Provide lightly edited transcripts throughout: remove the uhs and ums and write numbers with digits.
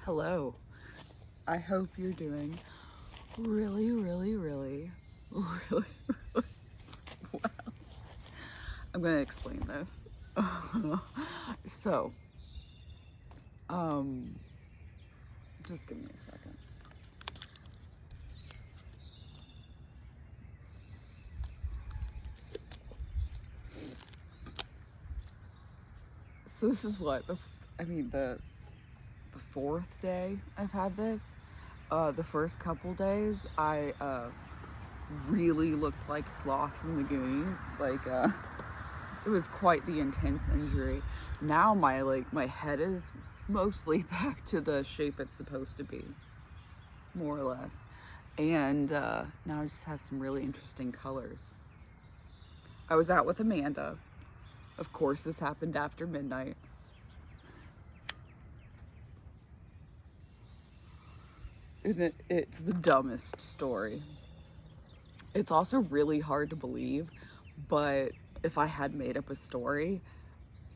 Hello. I hope you're doing really, really, really, really, really well. I'm going to explain this. So, just give me a second. So this is what the fourth day I've had this. The first couple days, I really looked like Sloth from the Goonies. It was quite the intense injury. Now my head is mostly back to the shape it's supposed to be, more or less. And now I just have some really interesting colors. I was out with Amanda. Of course, this happened after midnight. It's the dumbest story. It's also really hard to believe, but if I had made up a story,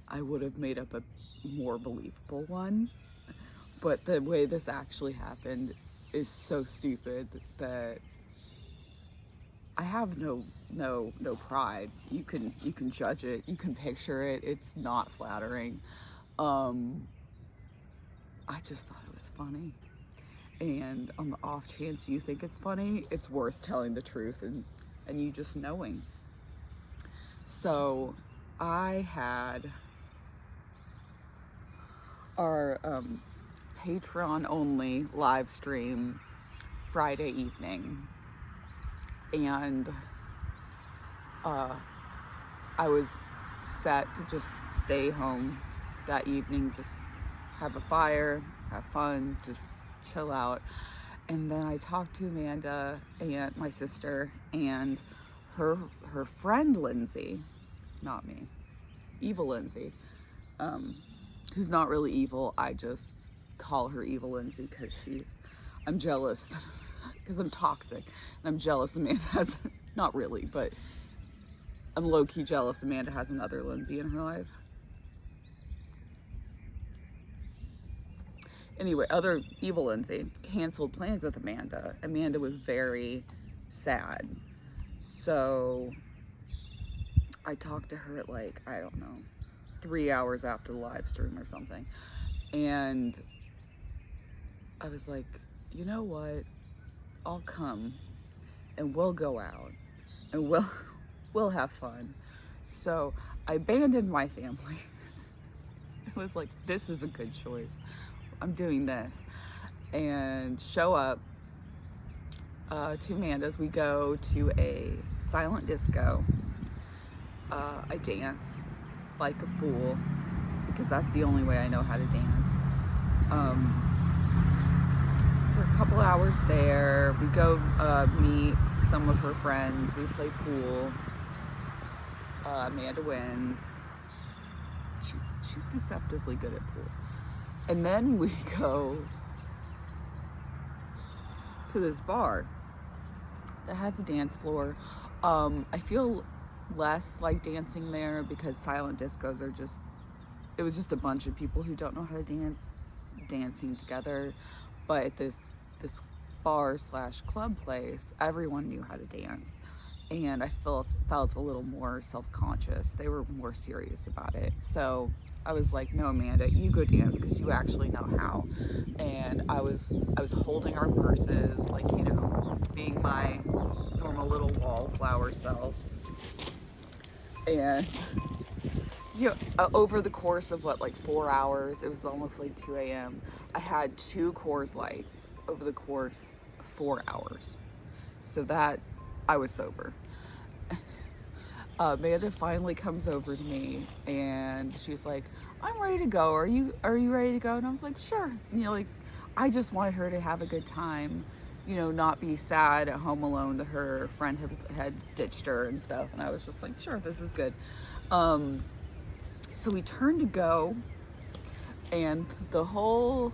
I would have made up a more believable one. But the way this actually happened is so stupid that I have no pride. You can judge it, you can picture it. It's not flattering. I just thought it was funny. And on the off chance you think it's funny, it's worth telling the truth and you just knowing. So I had our Patreon only live stream Friday evening, and I was set to just stay home that evening, just have a fire, have fun, just chill out. And then I talked to Amanda and my sister and her friend Lindsay, not me, evil Lindsay, who's not really evil. I just call her evil Lindsay because I'm jealous because I'm toxic and I'm jealous Amanda has, not really, but I'm low-key jealous Amanda has another Lindsay in her life. Anyway, other evil Lindsay canceled plans with Amanda. Amanda was very sad. So I talked to her at I don't know, 3 hours after the live stream or something. And I was like, you know what? I'll come and we'll go out and we'll have fun. So I abandoned my family. It was like, this is a good choice. I'm doing this. And show up to Amanda's. We go to a silent disco. I dance like a fool because that's the only way I know how to dance. For a couple hours there, we go meet some of her friends. We play pool. Amanda wins. She's deceptively good at pool. And then we go to this bar that has a dance floor. I feel less like dancing there because silent discos are it was just a bunch of people who don't know how to dance dancing together. But at this bar / club place, everyone knew how to dance. And I felt a little more self-conscious. They were more serious about it. So I was like, no, Amanda, you go dance because you actually know how. And I was holding our purses, being my normal little wallflower self. And over the course of 4 hours, it was almost 2 a.m. I had 2 Coors Lights over the course of 4 hours. So that I was sober. Amanda finally comes over to me and she's like, I'm ready to go. Are you ready to go? And I was like, sure. I just wanted her to have a good time, not be sad at home alone that her friend had ditched her and stuff. And I was just like, sure, this is good. So we turned to go, and the whole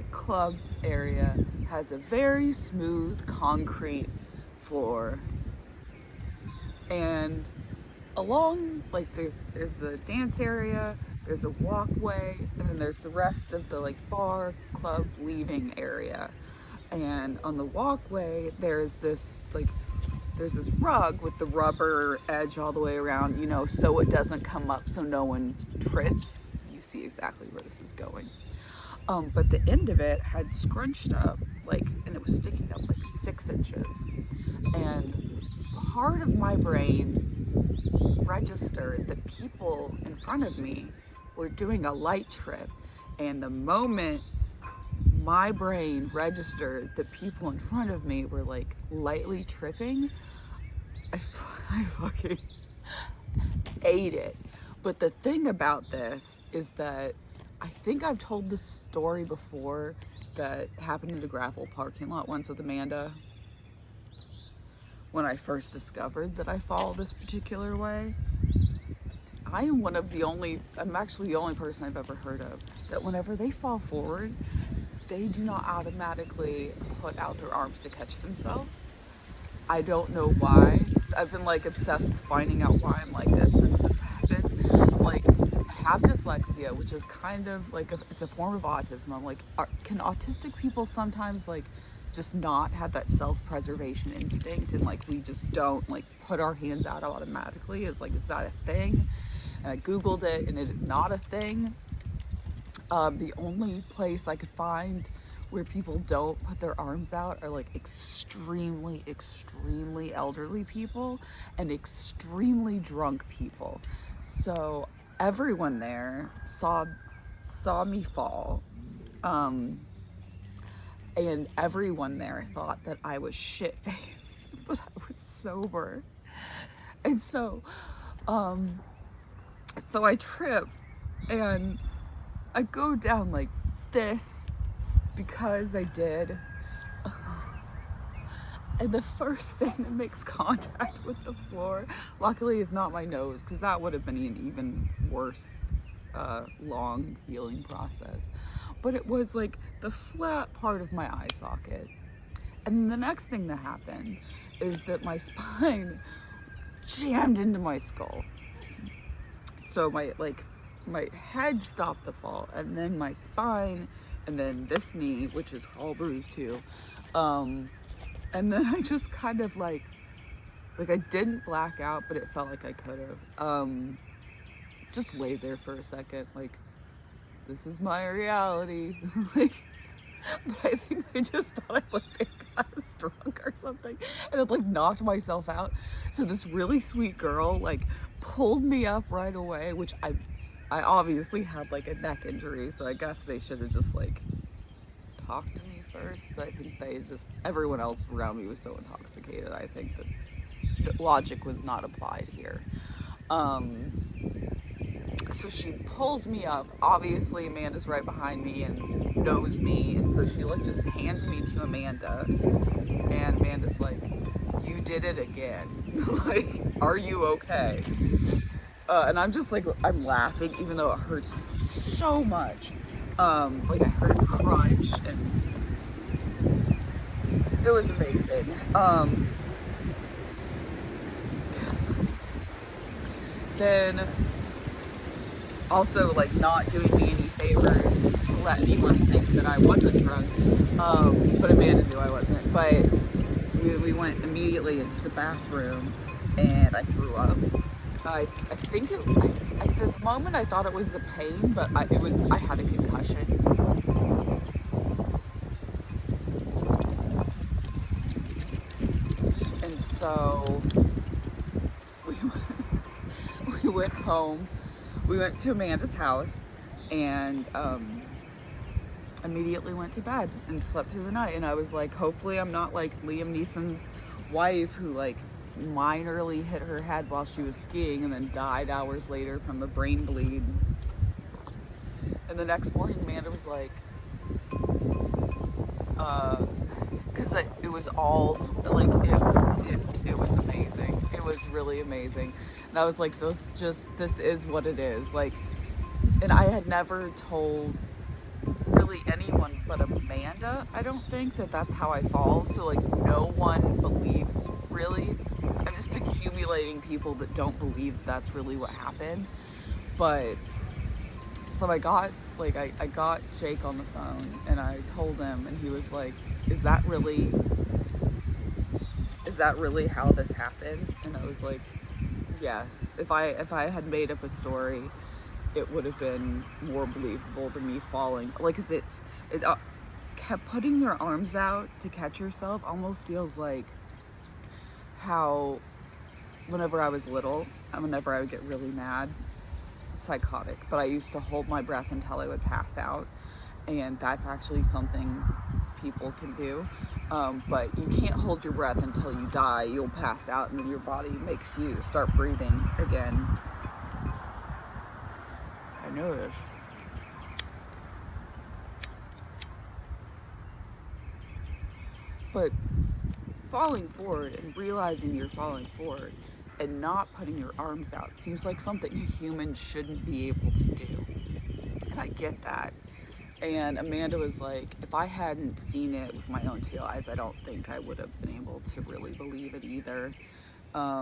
club area has a very smooth concrete floor. And along there's the dance area, there's a walkway, and then there's the rest of the like bar, club, leaving area. And on the walkway, there's this rug with the rubber edge all the way around, you know, so it doesn't come up, so no one trips. You see exactly where this is going. But the end of it had scrunched up, like, and it was sticking up like 6 inches. And part of my brain registered that people in front of me were doing a light trip. And the moment my brain registered that people in front of me were like lightly tripping, I fucking ate it. But the thing about this is that I think I've told this story before that happened in the gravel parking lot once with Amanda. When I first discovered that I fall this particular way, I'm actually the only person I've ever heard of that whenever they fall forward, they do not automatically put out their arms to catch themselves. I don't know why. I've been like obsessed with finding out why I'm like this since this happened. Like, I have dyslexia, which is kind of like it's a form of autism. I'm like, can autistic people sometimes like just not have that self-preservation instinct, and like we just don't like put our hands out automatically? Is that a thing? And I googled it, and it is not a thing. The only place I could find where people don't put their arms out are like extremely elderly people and extremely drunk people. So everyone there saw me fall, and everyone there thought that I was shit-faced, but I was sober. And so I trip, and I go down like this because I did. And the first thing that makes contact with the floor, luckily, is not my nose, because that would have been an even worse, long healing process. But it was like the flat part of my eye socket. And the next thing that happened is that my spine jammed into my skull. So my head stopped the fall, and then my spine, and then this knee, which is all bruised too. And then I just kind of like I didn't black out, but it felt like I could have. Just lay there for a second, like, this is my reality. Like, but I think I just thought I looked there because I was drunk or something, and it like knocked myself out. So this really sweet girl like pulled me up right away, which I obviously had like a neck injury, so I guess they should have just like talked to me first. But I think everyone else around me was so intoxicated, I think that logic was not applied here. So she pulls me up. Obviously Amanda's right behind me and knows me, and so she like just hands me to Amanda, and Amanda's like, "You did it again." Like, "Are you okay?" And I'm just like, I'm laughing even though it hurts so much. Like I heard a crunch, and it was amazing. Then also like not doing me any favors to let anyone think that I wasn't drunk. But Amanda knew I wasn't. But we went immediately into the bathroom, and I threw up. I think at the moment I thought it was the pain, but I had a concussion. And so we went home. We went to Amanda's house, and immediately went to bed and slept through the night. And I was like, hopefully I'm not like Liam Neeson's wife, who like minorly hit her head while she was skiing and then died hours later from a brain bleed. And the next morning Amanda was like, because it was all like it was amazing. It was really amazing. And I was like, this is what it is. Like, and I had never told really anyone but Amanda, I don't think, that's how I fall. So like no one believes, really. I'm just accumulating people that don't believe that's really what happened. But So I got Jake on the phone and I told him, and he was like, is that really how this happened? And I was like, yes. If I had made up a story, it would have been more believable than me falling. Like, 'cause it kept putting your arms out to catch yourself almost feels like how whenever I was little, and whenever I would get really mad, psychotic, but I used to hold my breath until I would pass out, and that's actually something people can do. But you can't hold your breath until you die. You'll pass out, and then your body makes you start breathing again. I know this. But falling forward and realizing you're falling forward and not putting your arms out seems like something a human shouldn't be able to do. And I get that. And Amanda was like, if I hadn't seen it with my own two eyes, I don't think I would have been able to really believe it either. So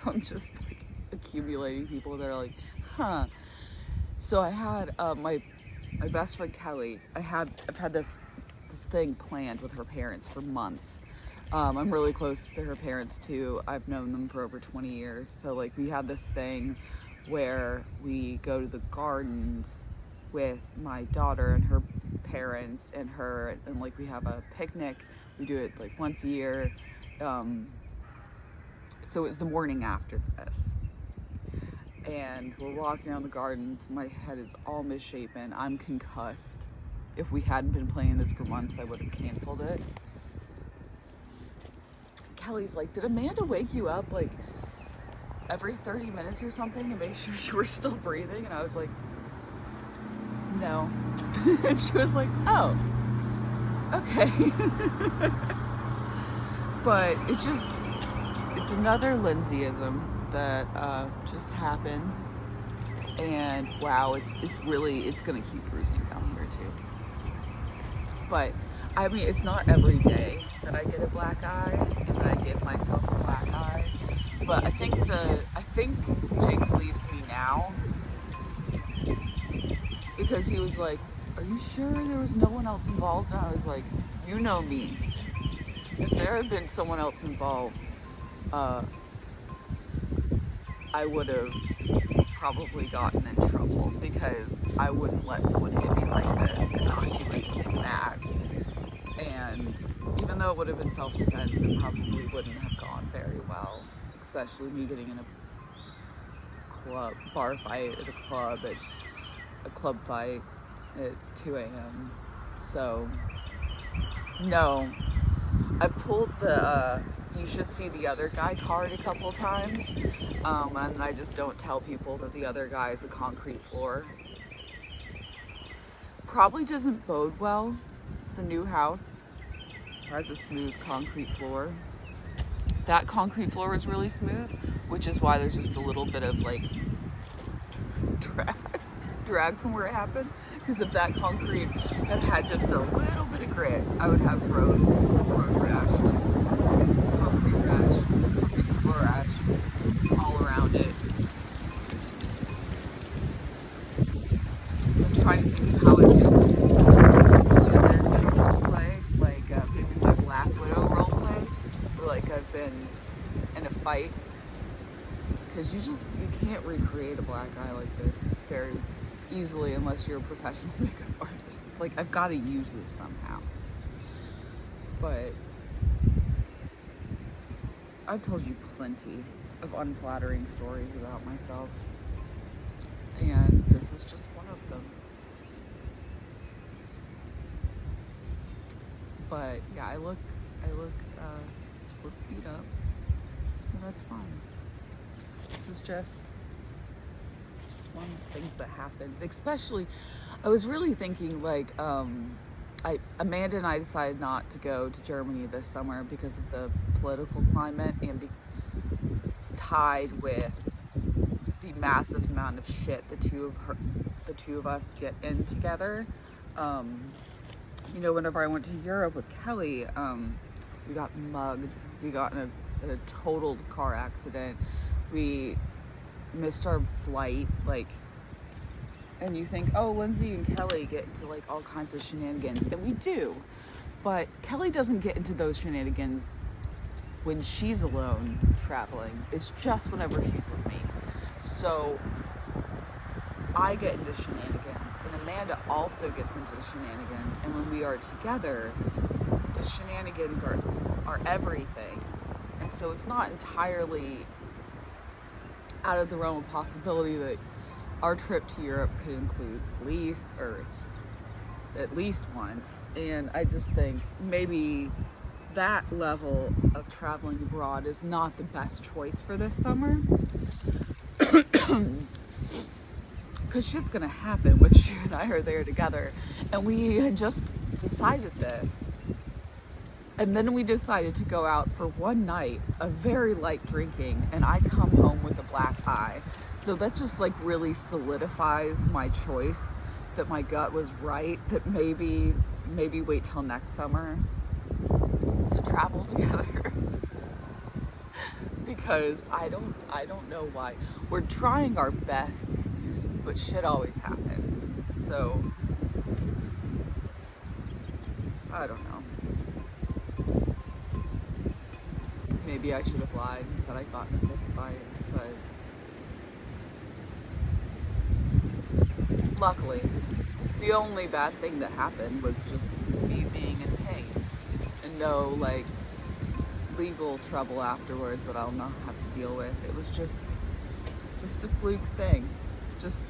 I'm just like accumulating people that are like, huh. So I had my best friend Kelly. I've had this thing planned with her parents for months. I'm really close to her parents too. I've known them for over 20 years. So like we had this thing where we go to the gardens with my daughter and her parents and her, and like we have a picnic. We do it like once a year. So it's the morning after this. And we're walking around the gardens. My head is all misshapen. I'm concussed. If we hadn't been playing this for months, I would have canceled it. Kelly's like, did Amanda wake you up like every 30 minutes or something to make sure you were still breathing? And I was like, no. And she was like, oh, okay. But it's another Lindsayism that just happened. And wow, it's gonna keep bruising down here too. But I mean, it's not every day that I get a black eye and that I give myself a black eye. But I think Jake believes me now because he was like, "Are you sure there was no one else involved?" And I was like, "You know me. If there had been someone else involved, I would have probably gotten in trouble because I wouldn't let someone hit me like this and not do anything back. And even though it would have been self-defense, it probably wouldn't have gone very well, especially me getting in a bar fight at a club fight at 2 a.m. So, no. I've pulled the you should see the other guy card a couple times, and I just don't tell people that the other guy is a concrete floor. Probably doesn't bode well. The new house has a smooth concrete floor. That concrete floor is really smooth, which is why there's just a little bit of like drag from where it happened. Because if that concrete had just a little bit of grit, I would have road rash, concrete floor rash all around it. I'm trying to think of how I can do this in role play, like maybe my Black Widow role play, where like I've been in a fight. Because you can't recreate a black eye like this very easily unless you're a professional makeup artist. Like, I've got to use this somehow. But I've told you plenty of unflattering stories about myself, and this is just one of them. But yeah, I look beat up, and that's fine. This is just one of the things that happens. Especially, I was really thinking like, Amanda and I decided not to go to Germany this summer because of the political climate and tied with the massive amount of shit the two of us get in together. Whenever I went to Europe with Kelly, we got mugged. We got in a totaled car accident. We missed our flight, like, and you think, oh, Lindsay and Kelly get into like all kinds of shenanigans, and we do, but Kelly doesn't get into those shenanigans when she's alone traveling. It's just whenever she's with me. So I get into shenanigans, and Amanda also gets into the shenanigans, and when we are together, the shenanigans are everything. And so it's not entirely out of the realm of possibility that our trip to Europe could include police, or at least once. And I just think maybe that level of traveling abroad is not the best choice for this summer. Because shit's gonna happen when she and I are there together. And we had just decided this. And then we decided to go out for one night of very light drinking, and I come home with a black eye. So that just like really solidifies my choice that my gut was right, that maybe wait till next summer to travel together. Because I don't know why. We're trying our best, but shit always happens. So I don't know. Maybe I should have lied and said I got in a fist fight, but luckily, the only bad thing that happened was just me being in pain and no like legal trouble afterwards that I'll not have to deal with. It was just a fluke thing, just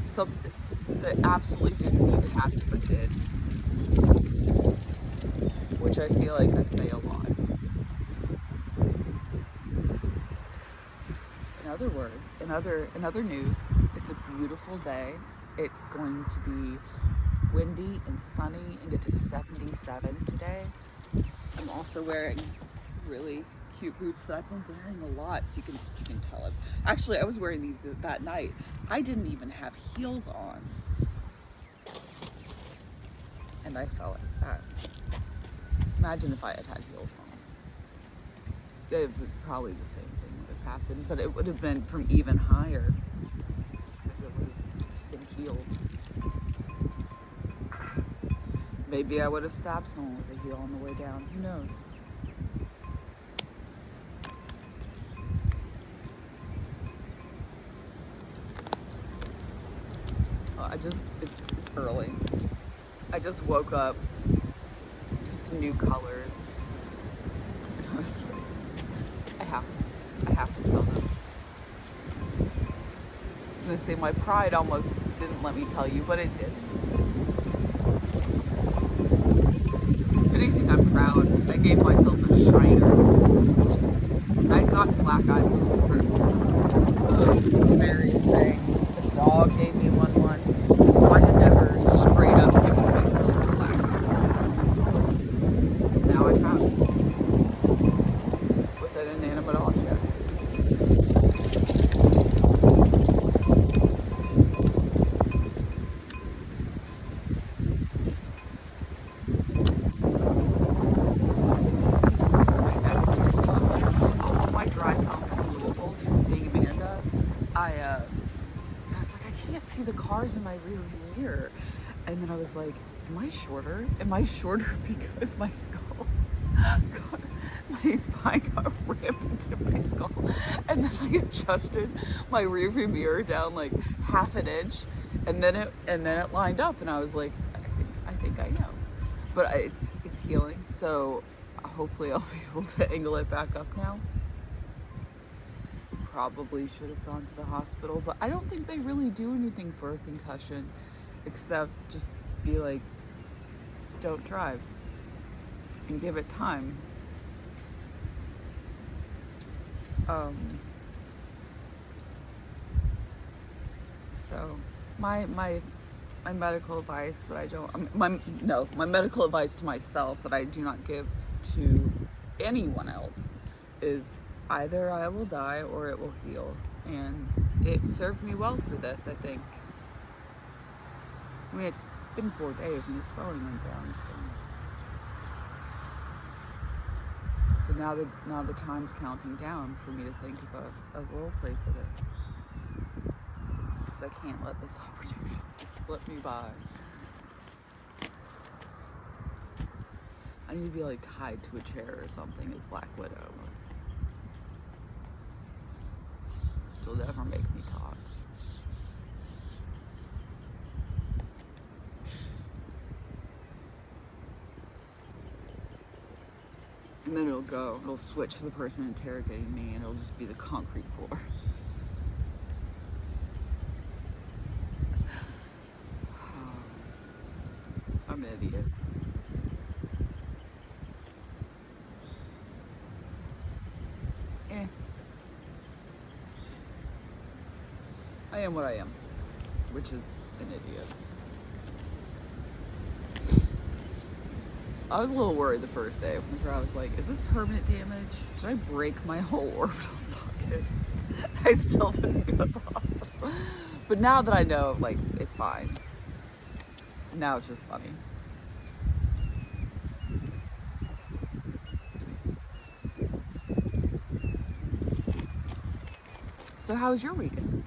something that absolutely didn't need to happen but did, which I feel like I say a lot. In other news, it's a beautiful day. It's going to be windy and sunny and get to 77 today. I'm also wearing really cute boots that I've been wearing a lot, so you can tell it. Actually, I was wearing these that night. I didn't even have heels on, and I felt like that. Imagine if I had heels on. It would probably the same thing would have happened, but it would have been from even higher because it would have been heeled. Maybe I would have stabbed someone with a heel on the way down. Who knows? It's early. I just woke up to some new colors. I was like, I have to tell them. I was gonna say my pride almost didn't let me tell you, but it did. If anything, I'm proud. I gave myself a shiner. I'd gotten black eyes before. Various things. The dog gave me one once. I had never straight up given myself black. Now I have. With an inanimate object. My drive home from Louisville from seeing Amanda, I was like, I can't see the cars in my rearview mirror. And then I was like, am I shorter? Am I shorter because my skull my spine got rammed into my skull? And then I adjusted my rearview mirror down like half an inch, and then it lined up, and I was like, I think I know. But it's healing, so hopefully I'll be able to angle it back up now. Probably should have gone to the hospital, but I don't think they really do anything for a concussion except just be like, don't drive and give it time. So my medical advice that I don't my medical advice to myself that I do not give to anyone else is either I will die or it will heal, and it served me well for this, I think. I mean, it's been 4 days and the swelling went down, so. But now the time's counting down for me to think of a role play for this. I can't let this opportunity slip me by. I need to be like tied to a chair or something as Black Widow. She'll never make me talk. And then it'll switch to the person interrogating me, and it'll just be the concrete floor. I'm an idiot. I am what I am, which is an idiot. I was a little worried the first day whenever I was like, is this permanent damage? Did I break my whole orbital socket? I still didn't go to the hospital. But now that I know, like, it's fine. Now it's just funny. So how was your weekend?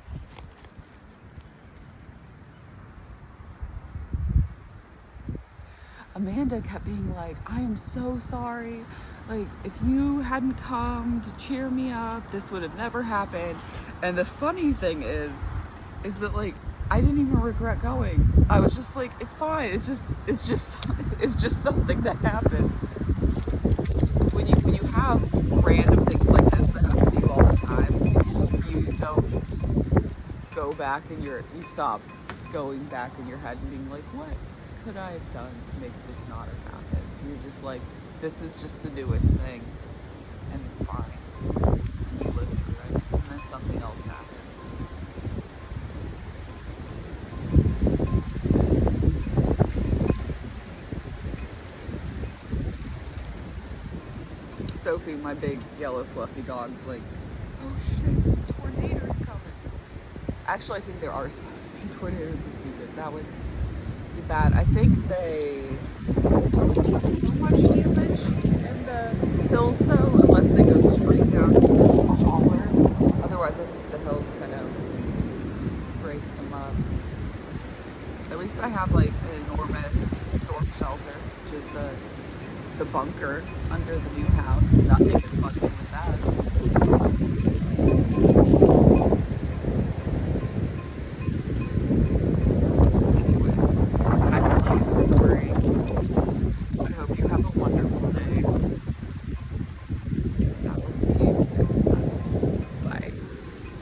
Amanda kept being like, I am so sorry. Like, if you hadn't come to cheer me up, this would have never happened. And the funny thing is that like, I didn't even regret going. I was just like, it's fine. It's just something that happened. When you have random things like this that happen to you all the time, you don't go back and you stop going back in your head and being like, what could I have done to make this not have happened? You're just like, this is just the newest thing, and it's fine. And you live through it, and then something else happens. Sophie, my big yellow fluffy dog's like, oh shit, tornadoes coming. Actually, I think there are supposed to be tornadoes this weekend. That would be bad. I think they don't do so much damage in the hills though, unless they go straight down a holler. Otherwise, I think the hills kind of break them up. At least I have like an enormous storm shelter, which is the bunker under the new house. Nothing is fucking with that.